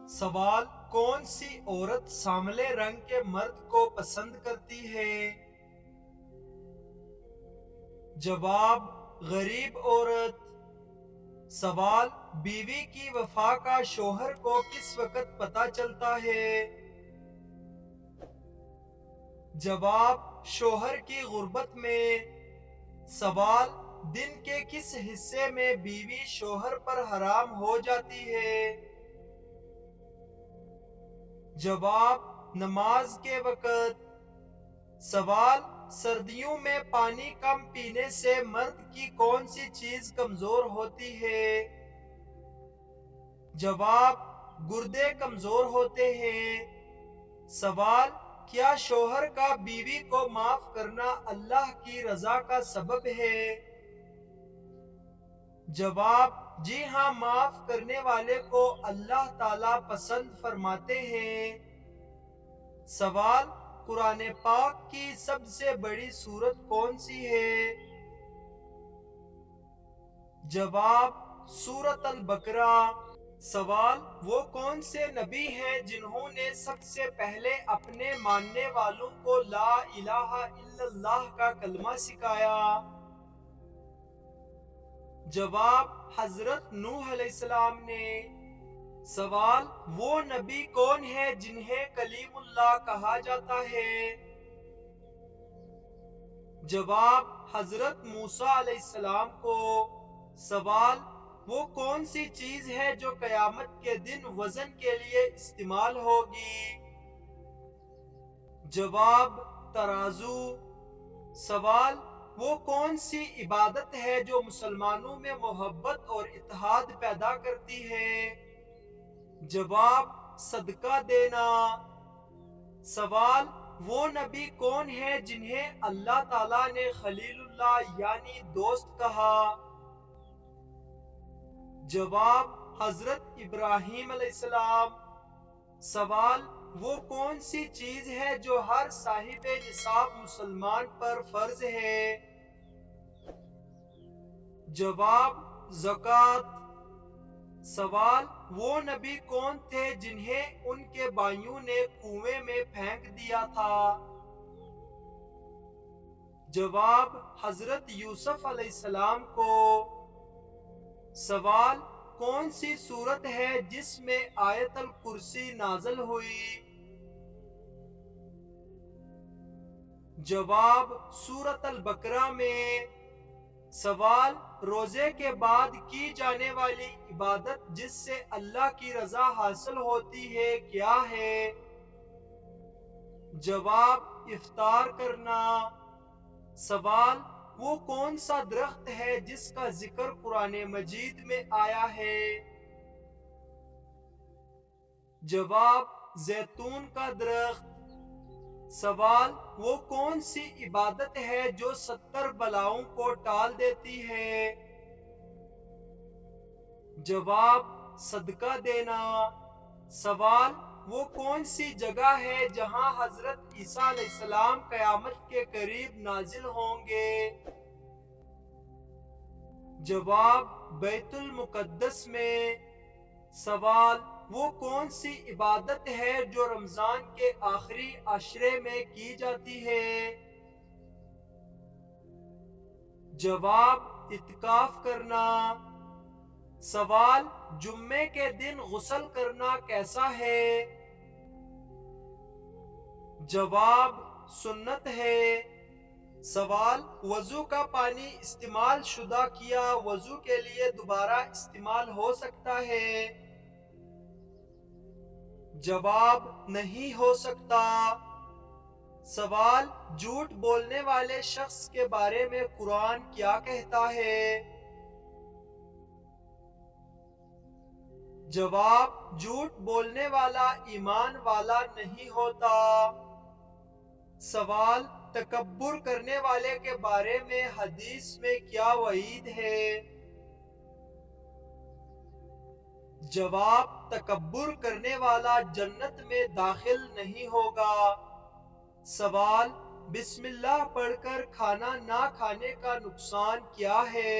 سوال: کون سی عورت سانولے رنگ کے مرد کو پسند کرتی ہے؟ جواب: غریب عورت۔ سوال: بیوی کی وفا کا شوہر کو کس وقت پتہ چلتا ہے؟ جواب: شوہر کی غربت میں۔ سوال: دن کے کس حصے میں بیوی شوہر پر حرام ہو جاتی ہے؟ جواب: نماز کے وقت۔ سوال: سردیوں میں پانی کم پینے سے مرد کی کون سی چیز کمزور ہوتی ہے؟ جواب: گردے کمزور ہوتے ہیں۔ سوال: کیا شوہر کا بیوی کو معاف کرنا اللہ کی رضا کا سبب ہے؟ جواب: جی ہاں، معاف کرنے والے کو اللہ تعالیٰ پسند فرماتے ہیں۔ سوال: قرآن پاک کی سب سے بڑی سورت کون سی ہے؟ جواب: سورۃ البقرہ۔ سوال: وہ کون سے نبی ہیں جنہوں نے سب سے پہلے اپنے ماننے والوں کو لا الہ الا اللہ کا کلمہ سکھایا؟ جواب: حضرت نوح علیہ السلام نے۔ سوال: وہ نبی کون ہے جنہیں کلیم اللہ کہا جاتا ہے؟ جواب: حضرت موسیٰ علیہ السلام کو۔ سوال: وہ کون سی چیز ہے جو قیامت کے دن وزن کے لیے استعمال ہوگی؟ جواب: ترازو۔ سوال: وہ کون سی عبادت ہے جو مسلمانوں میں محبت اور اتحاد پیدا کرتی ہے؟ جواب: صدقہ دینا۔ سوال: وہ نبی کون ہے جنہیں اللہ تعالیٰ نے خلیل اللہ یعنی دوست کہا؟ جواب: حضرت ابراہیم علیہ السلام۔ سوال: وہ کون سی چیز ہے جو ہر صاحب نصاب مسلمان پر فرض ہے؟ جواب: زکوٰۃ۔ سوال: وہ نبی کون تھے جنہیں ان کے بھائیوں نے کنویں میں پھینک دیا تھا؟ جواب: حضرت یوسف علیہ السلام کو۔ سوال: کون سی سورت ہے جس میں آیت الکرسی نازل ہوئی؟ جواب: سورۃ البقرہ میں۔ سوال: روزے کے بعد کی جانے والی عبادت جس سے اللہ کی رضا حاصل ہوتی ہے کیا ہے؟ جواب: افطار کرنا۔ سوال: وہ کون سا درخت ہے جس کا ذکر قرآن مجید میں آیا ہے؟ جواب: زیتون کا درخت۔ سوال: وہ کون سی عبادت ہے جو 70 بلاؤں کو ٹال دیتی ہے؟ جواب: صدقہ دینا۔ سوال: وہ کون سی جگہ ہے جہاں حضرت عیسیٰ علیہ السلام قیامت کے قریب نازل ہوں گے؟ جواب: بیت المقدس میں۔ سوال: وہ کون سی عبادت ہے جو رمضان کے آخری عشرے میں کی جاتی ہے؟ جواب: اعتکاف کرنا۔ سوال: جمعے کے دن غسل کرنا کیسا ہے؟ جواب: سنت ہے۔ سوال: وضو کا پانی استعمال شدہ کیا وضو کے لیے دوبارہ استعمال ہو سکتا ہے؟ جواب: نہیں ہو سکتا۔ سوال: جھوٹ بولنے والے شخص کے بارے میں قرآن کیا کہتا ہے؟ جواب: جھوٹ بولنے والا ایمان والا نہیں ہوتا۔ سوال: تکبر کرنے والے کے بارے میں حدیث میں کیا وعید ہے؟ جواب: تکبر کرنے والا جنت میں داخل نہیں ہوگا۔ سوال: بسم اللہ پڑھ کر کھانا نہ کھانے کا نقصان کیا ہے؟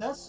10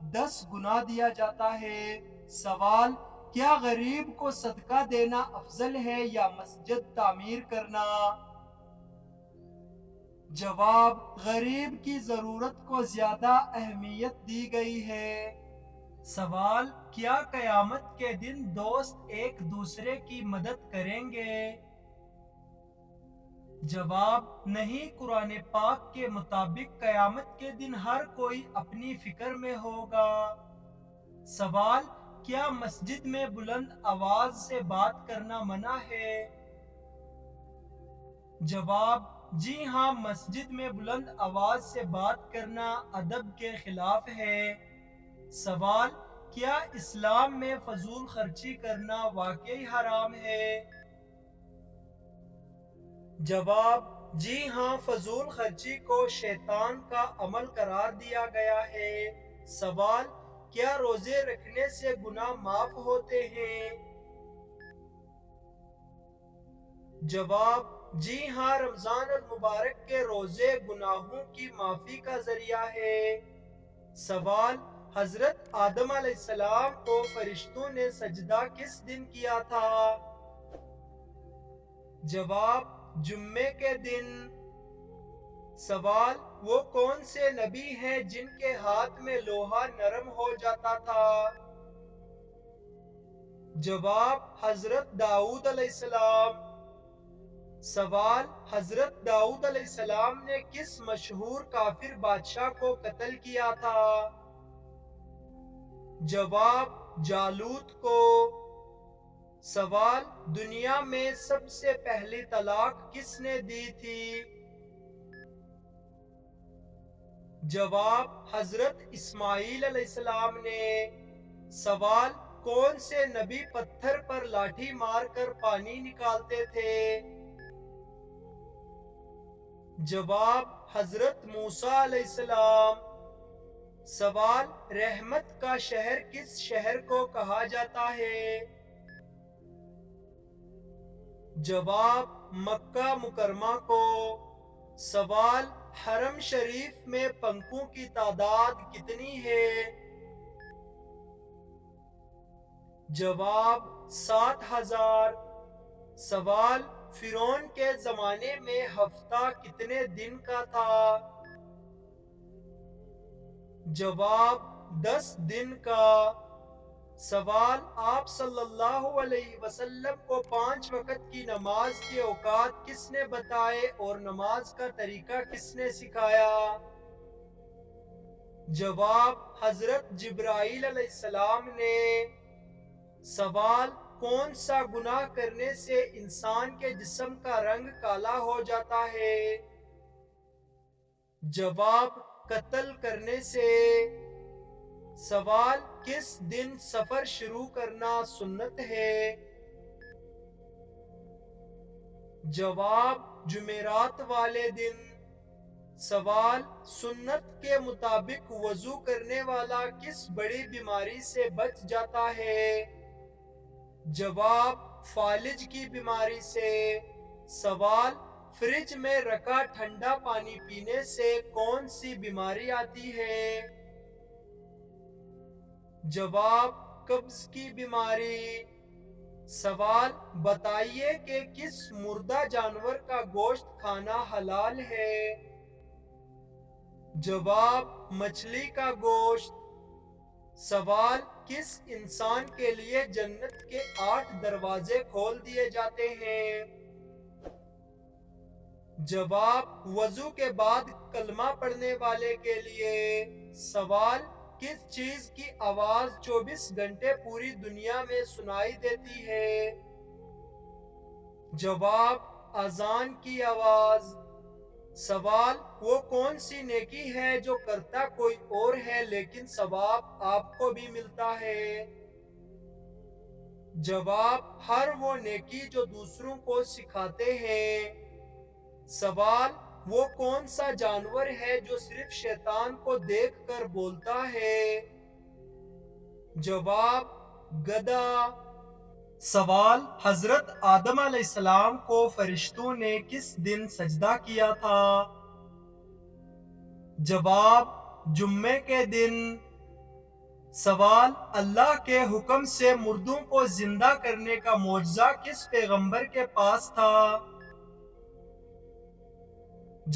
10 گنا دیا جاتا ہے۔ سوال: کیا غریب کو صدقہ دینا افضل ہے یا مسجد تعمیر کرنا؟ جواب: غریب کی ضرورت کو زیادہ اہمیت دی گئی ہے۔ سوال: کیا قیامت کے دن دوست ایک دوسرے کی مدد کریں گے؟ جواب: نہیں، قرآن پاک کے مطابق قیامت کے دن ہر کوئی اپنی فکر میں ہوگا۔ سوال: کیا مسجد میں بلند آواز سے بات کرنا منع ہے؟ جواب: جی ہاں، مسجد میں بلند آواز سے بات کرنا ادب کے خلاف ہے۔ سوال: کیا اسلام میں فضول خرچی کرنا واقعی حرام ہے؟ جواب: جی ہاں، فضول خرچی کو شیطان کا عمل قرار دیا گیا ہے۔ سوال: کیا روزے رکھنے سے گناہ معاف ہوتے ہیں؟ جواب: جی ہاں، رمضان المبارک کے روزے گناہوں کی معافی کا ذریعہ ہے۔ سوال: حضرت آدم علیہ السلام کو فرشتوں نے سجدہ کس دن کیا تھا؟ جواب: جمعے کے دن۔ سوال: وہ کون سے نبی ہیں جن کے ہاتھ میں لوہا نرم ہو جاتا تھا؟ جواب: حضرت داؤد علیہ السلام۔ سوال: حضرت داؤد علیہ السلام نے کس مشہور کافر بادشاہ کو قتل کیا تھا؟ جواب: جالوت کو۔ سوال: دنیا میں سب سے پہلی طلاق کس نے دی تھی؟ جواب: حضرت اسماعیل علیہ السلام نے۔ سوال: کون سے نبی پتھر پر لاٹھی مار کر پانی نکالتے تھے؟ جواب: حضرت موسیٰ علیہ السلام۔ سوال: رحمت کا شہر کس شہر کو کہا جاتا ہے؟ جواب: مکہ مکرمہ کو۔ سوال: حرم شریف میں پنکھوں کی تعداد کتنی ہے؟ جواب: 7,000۔ سوال: فرعون کے زمانے میں ہفتہ کتنے دن کا تھا؟ جواب: 10 دن کا۔ سوال: آپ صلی اللہ علیہ وسلم کو 5 وقت کی نماز کے اوقات کس نے بتائے اور نماز کا طریقہ کس نے سکھایا؟ جواب: حضرت جبرائیل علیہ السلام نے۔ سوال: کون سا گناہ کرنے سے انسان کے جسم کا رنگ کالا ہو جاتا ہے؟ جواب: قتل کرنے سے۔ سوال: کس دن سفر شروع کرنا سنت ہے؟ جواب: جمعرات والے دن۔ سوال: سنت کے مطابق وضو کرنے والا کس بڑی بیماری سے بچ جاتا ہے؟ جواب: فالج کی بیماری سے۔ سوال: فریج میں رکھا ٹھنڈا پانی پینے سے کون سی بیماری آتی ہے؟ جواب: قبض کی بیماری۔ سوال: بتائیے کہ کس مردہ جانور کا گوشت کھانا حلال ہے؟ جواب: مچھلی کا گوشت۔ سوال: کس انسان کے لیے جنت کے 8 دروازے کھول دیے جاتے ہیں؟ جواب: وضو کے بعد کلمہ پڑھنے والے کے لیے۔ سوال: کس چیز کی آواز 24 گھنٹے پوری دنیا میں سنائی دیتی ہے؟ جواب: اذان کی آواز۔ سوال: وہ کون سی نیکی ہے جو کرتا کوئی اور ہے لیکن ثواب آپ کو بھی ملتا ہے؟ جواب: ہر وہ نیکی جو دوسروں کو سکھاتے ہیں۔ سوال: وہ کون سا جانور ہے جو صرف شیطان کو دیکھ کر بولتا ہے؟ جواب: گدھا۔ سوال: حضرت آدم علیہ السلام کو فرشتوں نے کس دن سجدہ کیا تھا؟ جواب: جمعے کے دن۔ سوال: اللہ کے حکم سے مردوں کو زندہ کرنے کا معجزہ کس پیغمبر کے پاس تھا؟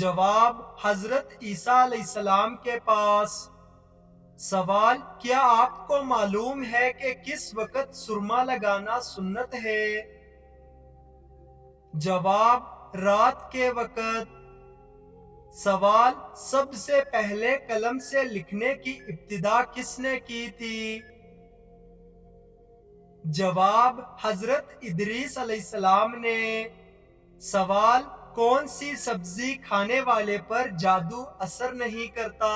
جواب: حضرت عیسیٰ علیہ السلام کے پاس۔ سوال: کیا آپ کو معلوم ہے کہ کس وقت سرما لگانا سنت ہے؟ جواب: رات کے وقت۔ سوال: سب سے پہلے قلم سے لکھنے کی ابتدا کس نے کی تھی؟ جواب: حضرت ادریس علیہ السلام نے۔ سوال: کون سی سبزی کھانے والے پر جادو اثر نہیں کرتا؟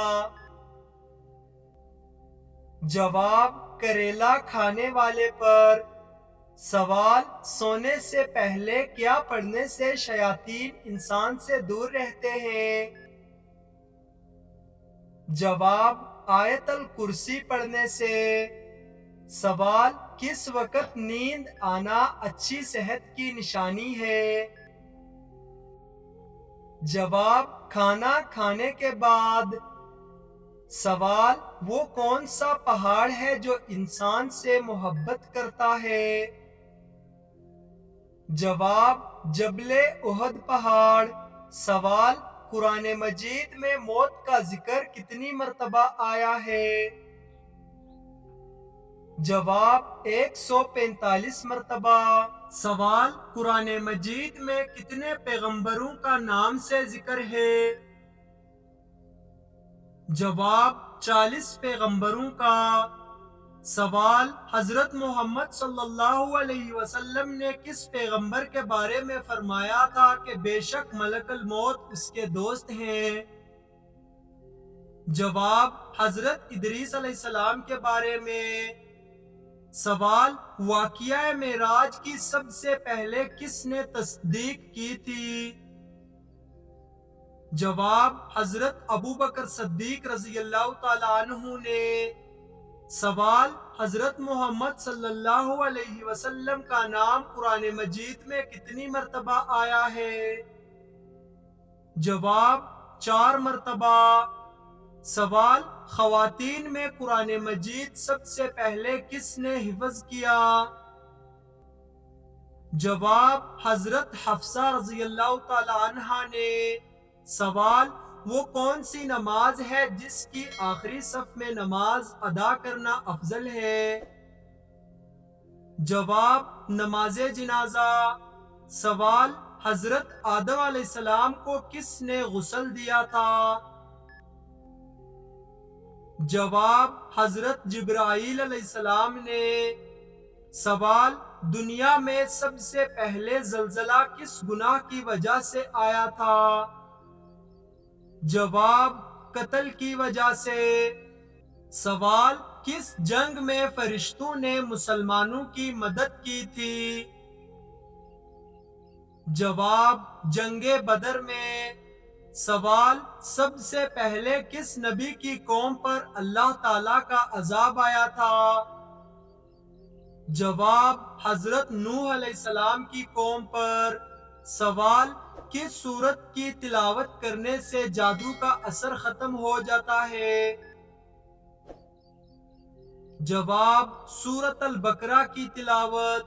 جواب: کریلا کھانے والے پر۔ سوال: سونے سے پہلے کیا پڑھنے سے شیاطین انسان سے دور رہتے ہیں؟ جواب: آیت الکرسی پڑھنے سے۔ سوال: کس وقت نیند آنا اچھی صحت کی نشانی ہے؟ جواب: کھانا کھانے کے بعد۔ سوال: وہ کون سا پہاڑ ہے جو انسان سے محبت کرتا ہے؟ جواب: جبل احد پہاڑ۔ سوال: قرآن مجید میں موت کا ذکر کتنی مرتبہ آیا ہے؟ جواب: 145 مرتبہ۔ سوال: قرآن مجید میں کتنے پیغمبروں کا نام سے ذکر ہے؟ جواب: 40 پیغمبروں کا۔ سوال: حضرت محمد صلی اللہ علیہ وسلم نے کس پیغمبر کے بارے میں فرمایا تھا کہ بے شک ملک الموت اس کے دوست ہیں؟ جواب: حضرت ادریس علیہ السلام کے بارے میں۔ سوال: واقعہ معراج کی سب سے پہلے کس نے تصدیق کی تھی؟ جواب: حضرت ابوبکر صدیق رضی اللہ تعالیٰ عنہ نے۔ سوال: حضرت محمد صلی اللہ علیہ وسلم کا نام قرآن مجید میں کتنی مرتبہ آیا ہے؟ جواب: 4 مرتبہ۔ سوال: خواتین میں قرآن مجید سب سے پہلے کس نے حفظ کیا؟ جواب: حضرت حفصہ رضی اللہ تعالیٰ عنہا نے۔ سوال: وہ کون سی نماز ہے جس کی آخری صف میں نماز ادا کرنا افضل ہے؟ جواب: نماز جنازہ۔ سوال: حضرت آدم علیہ السلام کو کس نے غسل دیا تھا؟ جواب: حضرت جبرائیل علیہ السلام نے۔ سوال: دنیا میں سب سے پہلے زلزلہ کس گناہ کی وجہ سے آیا تھا؟ جواب: قتل کی وجہ سے۔ سوال: کس جنگ میں فرشتوں نے مسلمانوں کی مدد کی تھی؟ جواب: جنگ بدر میں۔ سوال: سب سے پہلے کس نبی کی قوم پر اللہ تعالیٰ کا عذاب آیا تھا؟ جواب: حضرت نوح علیہ السلام کی قوم پر۔ سوال: کس سورت کی تلاوت کرنے سے جادو کا اثر ختم ہو جاتا ہے؟ جواب: سورت البقرہ کی تلاوت۔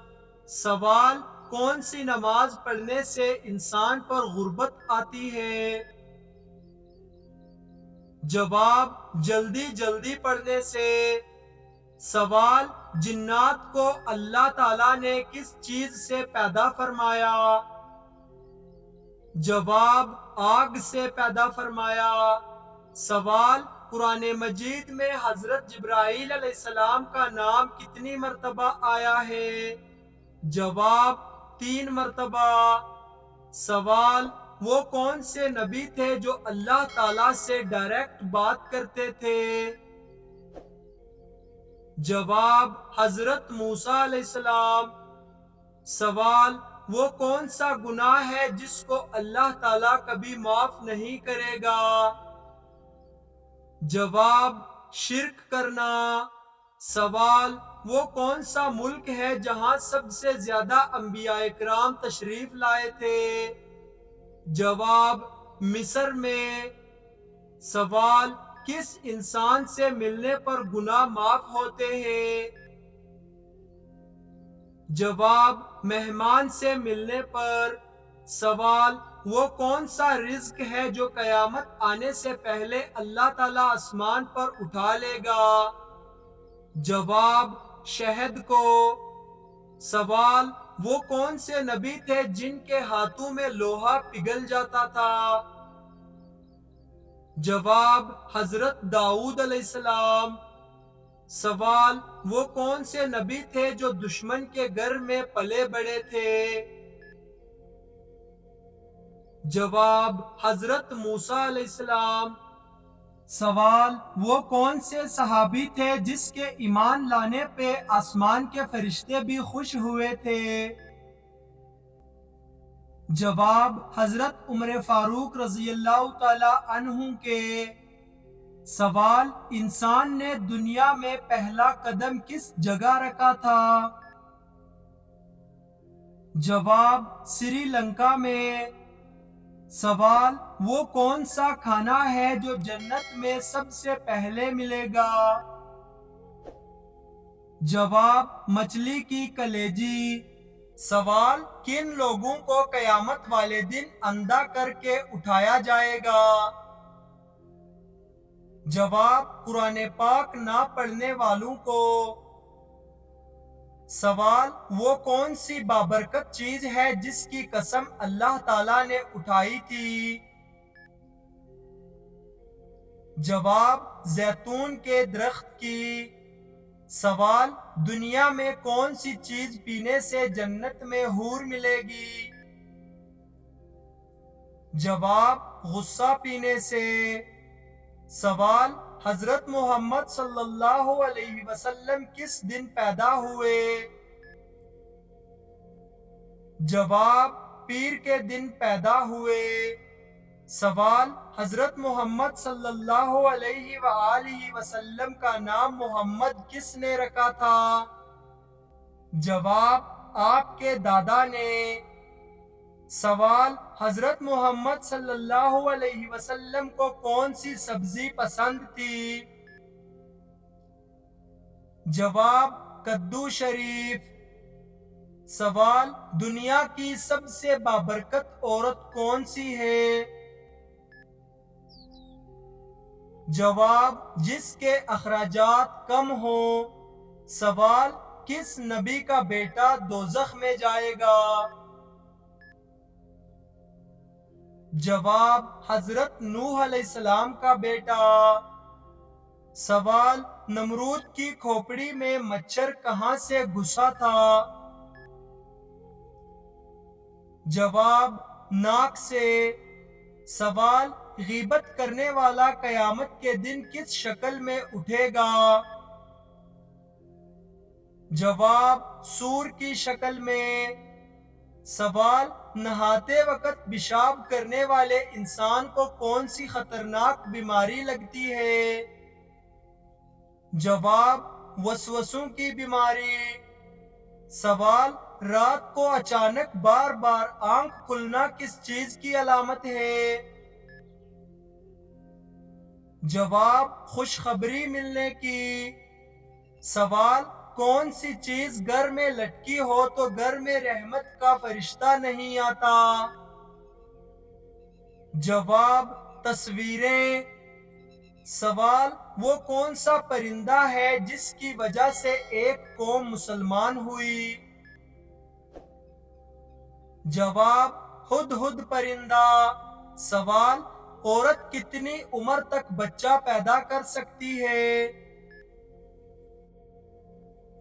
سوال: کون سی نماز پڑھنے سے انسان پر غربت آتی ہے؟ جواب: جلدی جلدی پڑھنے سے۔ سوال: جنات کو اللہ تعالیٰ نے کس چیز سے پیدا فرمایا؟ جواب: آگ سے پیدا فرمایا۔ سوال: قرآن مجید میں حضرت جبرائیل علیہ السلام کا نام کتنی مرتبہ آیا ہے؟ جواب: 3 مرتبہ۔ سوال: وہ کون سے نبی تھے جو اللہ تعالیٰ سے ڈائریکٹ بات کرتے تھے؟ جواب: حضرت موسیٰ علیہ السلام۔ سوال: وہ کون سا گناہ ہے جس کو اللہ تعالیٰ کبھی معاف نہیں کرے گا؟ جواب: شرک کرنا۔ سوال: وہ کون سا ملک ہے جہاں سب سے زیادہ انبیاء کرام تشریف لائے تھے؟ جواب: مصر میں۔ سوال: کس انسان سے ملنے پر گناہ معاف ہوتے ہیں؟ جواب، مہمان سے ملنے پر۔ سوال، وہ کون سا رزق ہے جو قیامت آنے سے پہلے اللہ تعالیٰ آسمان پر اٹھا لے گا؟ جواب، شہد کو۔ سوال، وہ کون سے نبی تھے جن کے ہاتھوں میں لوہا پگھل جاتا تھا؟ جواب، حضرت داؤد علیہ السلام۔ سوال، وہ کون سے نبی تھے جو دشمن کے گھر میں پلے بڑے تھے؟ جواب، حضرت موسیٰ علیہ السلام۔ سوال، وہ کون سے صحابی تھے جس کے ایمان لانے پہ آسمان کے فرشتے بھی خوش ہوئے تھے؟ جواب، حضرت عمر فاروق رضی اللہ تعالی عنہ کے۔ سوال، انسان نے دنیا میں پہلا قدم کس جگہ رکھا تھا؟ جواب، سری لنکا میں۔ سوال، وہ کون سا کھانا ہے جو جنت میں سب سے پہلے ملے گا؟ جواب، مچھلی کی کلیجی۔ سوال، کن لوگوں کو قیامت والے دن اندھا کر کے اٹھایا جائے گا؟ جواب، قرآن پاک نہ پڑھنے والوں کو۔ سوال، وہ کون سی بابرکت چیز ہے جس کی قسم اللہ تعالیٰ نے اٹھائی تھی؟ جواب، زیتون کے درخت کی۔ سوال، دنیا میں کون سی چیز پینے سے جنت میں حور ملے گی؟ جواب، غصہ پینے سے۔ سوال، حضرت محمد صلی اللہ علیہ وسلم کس دن پیدا ہوئے؟ جواب، پیر کے دن پیدا ہوئے۔ سوال، حضرت محمد صلی اللہ علیہ وآلہ وسلم کا نام محمد کس نے رکھا تھا؟ جواب، آپ کے دادا نے۔ سوال، حضرت محمد صلی اللہ علیہ وسلم کو کون سی سبزی پسند تھی؟ جواب، کدو شریف۔ سوال، دنیا کی سب سے بابرکت عورت کون سی ہے؟ جواب، جس کے اخراجات کم ہوں۔ سوال، کس نبی کا بیٹا دوزخ میں جائے گا؟ جواب، حضرت نوح علیہ السلام کا بیٹا۔ سوال، نمرود کی کھوپڑی میں مچھر کہاں سے گھسا تھا؟ جواب، ناک سے۔ سوال، غیبت کرنے والا قیامت کے دن کس شکل میں اٹھے گا؟ جواب، سور کی شکل میں۔ سوال، نہاتے وقت پیشاب کرنے والے انسان کو کون سی خطرناک بیماری لگتی ہے؟ جواب، وسوسوں کی بیماری۔ سوال، رات کو اچانک بار بار آنکھ کھلنا کس چیز کی علامت ہے؟ جواب، خوشخبری ملنے کی۔ سوال، کون سی چیز گھر میں لٹکی ہو تو گھر میں رحمت کا فرشتہ نہیں آتا؟ جواب، تصویریں۔ سوال، وہ کون سا پرندہ ہے جس کی وجہ سے ایک قوم مسلمان ہوئی؟ جواب، ہدہد پرندہ۔ سوال، عورت کتنی عمر تک بچہ پیدا کر سکتی ہے؟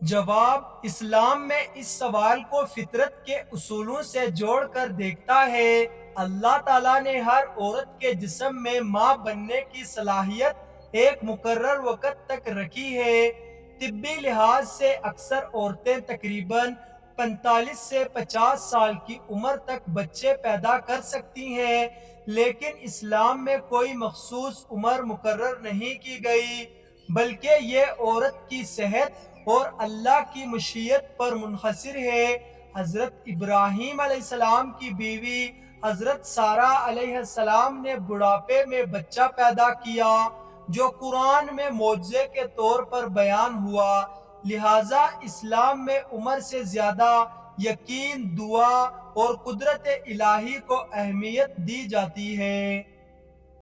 جواب، اسلام میں اس سوال کو فطرت کے اصولوں سے جوڑ کر دیکھتا ہے۔ اللہ تعالیٰ نے ہر عورت کے جسم میں ماں بننے کی صلاحیت ایک مقرر وقت تک رکھی ہے۔ طبی لحاظ سے اکثر عورتیں تقریباً 45 سے 50 سال کی عمر تک بچے پیدا کر سکتی ہیں، لیکن اسلام میں کوئی مخصوص عمر مقرر نہیں کی گئی، بلکہ یہ عورت کی صحت اور اللہ کی مشیت پر منحصر ہے۔ حضرت ابراہیم علیہ السلام کی بیوی حضرت سارہ علیہ السلام نے بڑھاپے میں بچہ پیدا کیا۔ جو قرآن میں معجزے کے طور پر بیان ہوا، لہٰذا اسلام میں عمر سے زیادہ یقین، دعا اور قدرت الہی کو اہمیت دی جاتی ہے۔